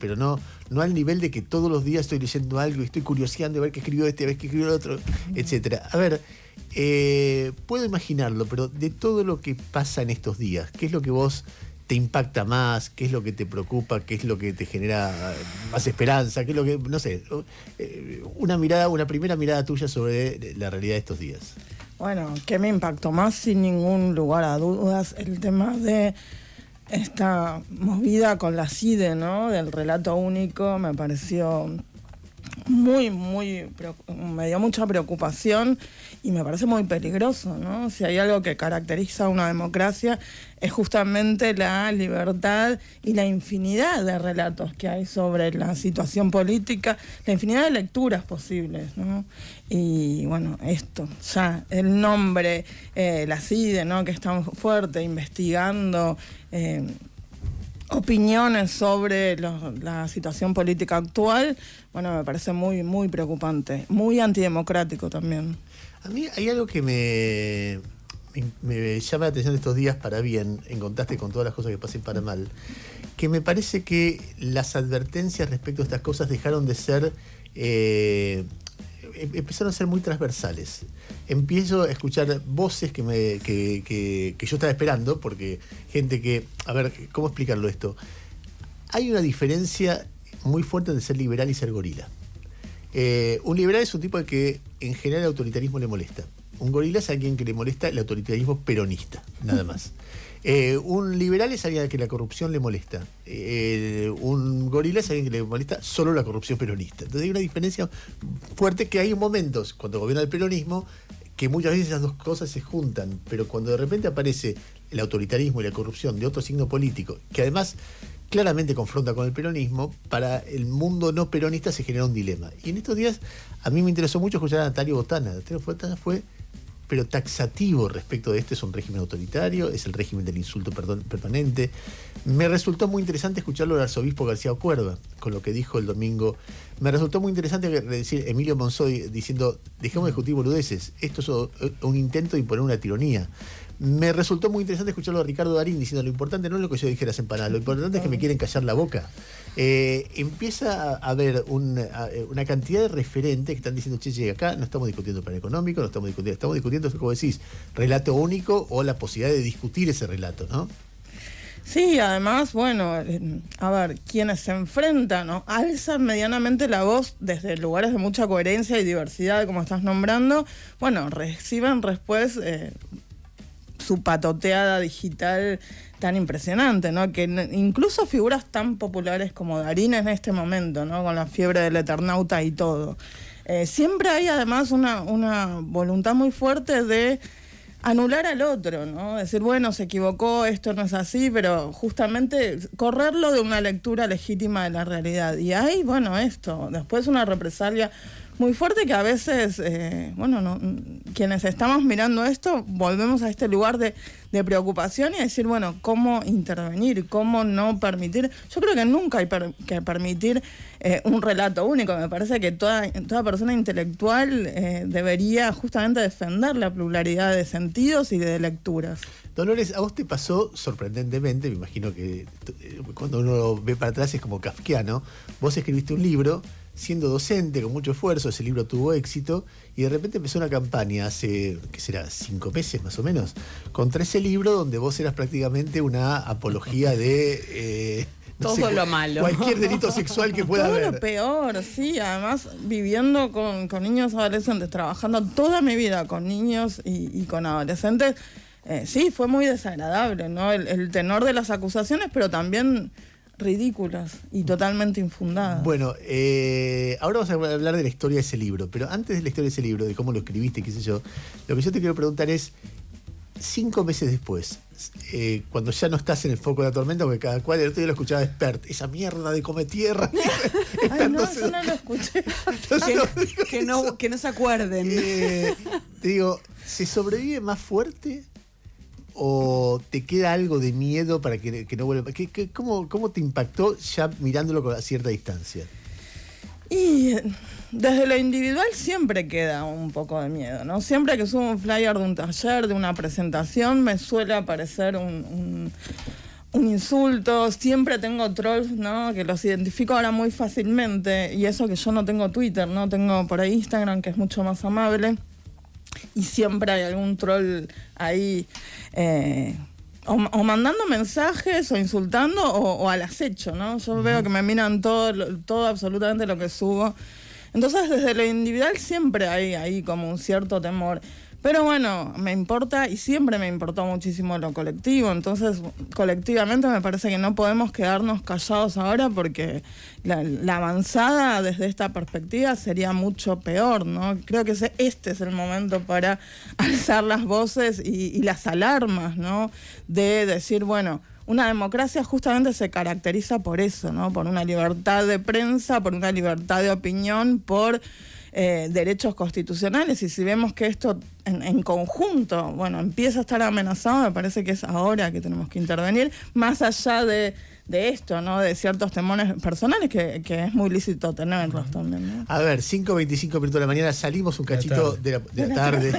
pero no al nivel de que todos los días estoy leyendo algo y estoy curioseando a ver qué escribió este, a ver qué escribió el otro, etcétera. A ver, puedo imaginarlo, pero de todo lo que pasa en estos días, ¿qué es lo que vos te impacta más? ¿Qué es lo que te preocupa? ¿Qué es lo que te genera más esperanza? ¿Qué es lo que, no sé, una primera mirada tuya sobre la realidad de estos días? Bueno, ¿qué me impactó más? Sin ningún lugar a dudas, el tema de esta movida con la CIDE, ¿no? Del relato único, me pareció me dio mucha preocupación y me parece muy peligroso, ¿no? Si hay algo que caracteriza a una democracia es justamente la libertad y la infinidad de relatos que hay sobre la situación política, la infinidad de lecturas posibles, ¿no? Y bueno, esto, ya, el nombre, la CIDE, ¿no? Que es tan fuerte, investigando opiniones sobre la situación política actual, bueno, me parece muy, muy preocupante, muy antidemocrático también. A mí hay algo que me llama la atención estos días para bien, en contraste con todas las cosas que pasen para mal, que me parece que las advertencias respecto a estas cosas dejaron de ser, empezaron a ser muy transversales. Empiezo a escuchar voces que yo estaba esperando, porque gente que, a ver, ¿cómo explicarlo esto? Hay una diferencia muy fuerte entre ser liberal y ser gorila. Un liberal es un tipo al que en general el autoritarismo le molesta. Un gorila es alguien que le molesta el autoritarismo peronista, nada más. Un liberal es alguien al que la corrupción le molesta. Un gorila es alguien que le molesta solo la corrupción peronista. Entonces hay una diferencia fuerte, que hay momentos cuando gobierna el peronismo que muchas veces esas dos cosas se juntan, pero cuando de repente aparece el autoritarismo y la corrupción de otro signo político, que además claramente confronta con el peronismo, para el mundo no peronista se genera un dilema. Y en estos días a mí me interesó mucho escuchar a Natalio Botana. Natalio Botana fue pero taxativo respecto de es un régimen autoritario, es el régimen del insulto permanente. Me resultó muy interesante escucharlo al arzobispo García Cuerva, con lo que dijo el domingo. Me resultó muy interesante decir Emilio Monzón diciendo, dejemos de discutir boludeces, esto es un intento de imponer una tiranía. Me resultó muy interesante escucharlo a Ricardo Darín diciendo, lo importante no es lo que yo dijera en empanadas, lo importante es que me quieren callar la boca. Empieza a haber una cantidad de referentes que están diciendo, che, acá no estamos discutiendo plan económico, estamos discutiendo, como decís, relato único o la posibilidad de discutir ese relato, ¿no? Sí, además, bueno, a ver, quienes se enfrentan, ¿no? Alzan medianamente la voz desde lugares de mucha coherencia y diversidad, como estás nombrando, bueno, reciben después su patoteada digital tan impresionante, ¿no? Que incluso figuras tan populares como Darín en este momento, ¿no? Con la fiebre del Eternauta y todo. Siempre hay además una voluntad muy fuerte de anular al otro, ¿no? Decir, bueno, se equivocó, esto no es así, pero justamente correrlo de una lectura legítima de la realidad. Y hay, bueno, esto, después una represalia muy fuerte que a veces, quienes estamos mirando esto, volvemos a este lugar de preocupación y a decir, bueno, ¿cómo intervenir? ¿Cómo no permitir? Yo creo que nunca hay que permitir un relato único. Me parece que toda persona intelectual debería justamente defender la pluralidad de sentidos y de lecturas. Dolores, a vos te pasó sorprendentemente, me imagino que cuando uno ve para atrás es como kafkiano, vos escribiste un libro siendo docente, con mucho esfuerzo, ese libro tuvo éxito, y de repente empezó una campaña hace, ¿qué será?, 5 meses más o menos, contra ese libro donde vos eras prácticamente una apología de todo lo malo. Cualquier delito sexual que pueda haber. Todo lo peor, sí. Además, viviendo con niños adolescentes, trabajando toda mi vida con niños y con adolescentes, sí, fue muy desagradable, ¿no? El tenor de las acusaciones, pero también ridículas y totalmente infundadas. Bueno, ahora vamos a hablar de la historia de ese libro, pero antes de la historia de ese libro, de cómo lo escribiste, qué sé yo, lo que yo te quiero preguntar es, 5 meses después, cuando ya no estás en el foco de la tormenta, porque cada cual, el otro día lo escuchaba Expert, esa mierda de come tierra. Ay, no, yo no lo escuché. Que no se acuerden. Te digo, ¿se sobrevive más fuerte o te queda algo de miedo para que no vuelva? ¿Cómo te impactó ya mirándolo con cierta distancia? Y desde lo individual siempre queda un poco de miedo, ¿no? Siempre que subo un flyer de un taller, de una presentación, me suele aparecer un insulto, siempre tengo trolls, ¿no? Que los identifico ahora muy fácilmente, y eso que yo no tengo Twitter, ¿no? Tengo por ahí Instagram, que es mucho más amable, y siempre hay algún troll ahí, o mandando mensajes, o insultando, o al acecho, ¿no? Yo veo que me miran todo absolutamente lo que subo. Entonces, desde lo individual siempre hay ahí como un cierto temor. Pero bueno, me importa y siempre me importó muchísimo lo colectivo. Entonces, colectivamente me parece que no podemos quedarnos callados ahora, porque la avanzada desde esta perspectiva sería mucho peor, ¿no? Creo que este es el momento para alzar las voces y las alarmas, ¿no? De decir, bueno, una democracia justamente se caracteriza por eso, ¿no? Por una libertad de prensa, por una libertad de opinión, por derechos constitucionales. Y si vemos que esto en conjunto, bueno, empieza a estar amenazado, me parece que es ahora que tenemos que intervenir, más allá de esto, ¿no? De ciertos temores personales que es muy lícito tenerlos también, ¿no? A ver, 5:25 minutos de la mañana, salimos un cachito de la tarde.